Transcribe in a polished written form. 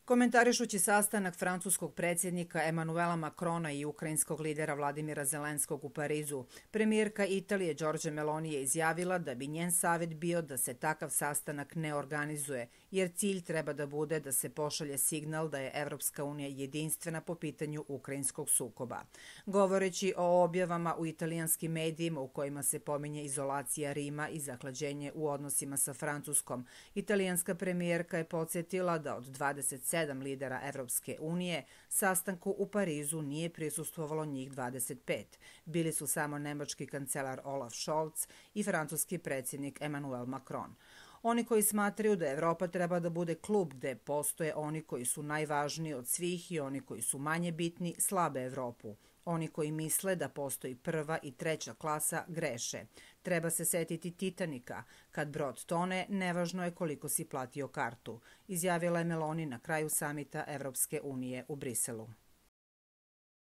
Komentarišući sastanak francuskog predsjednika Emanuela Macrona i ukrajinskog lidera Vladimira Zelenskog u Parizu, premijerka Italije Giorgia Meloni je izjavila da bi njen savjet bio da se takav sastanak ne organizuje, jer cilj treba da bude da se pošalje signal da je Evropska unija jedinstvena po pitanju ukrajinskog sukoba. Govoreći o objavama u italijanskim medijima u kojima se pominje izolacija Rima i zahlađenje u odnosima sa Francuskom, italijanska premijerka je podsjetila da od 27 lidera Evropske unije sastanku u Parizu nije prisustvovalo njih 25. Bili su samo nemački kancelar Olaf Scholz i francuski predsjednik Emmanuel Macron. Oni koji smatraju da Evropa treba da bude klub gde postoje oni koji su najvažniji od svih i oni koji su manje bitni, slabe Evropu. Oni koji misle da postoji prva i treća klasa greše. Treba se setiti Titanika. Kad brod tone, nevažno je koliko si platio kartu, izjavila je Meloni na kraju samita Evropske unije u Briselu.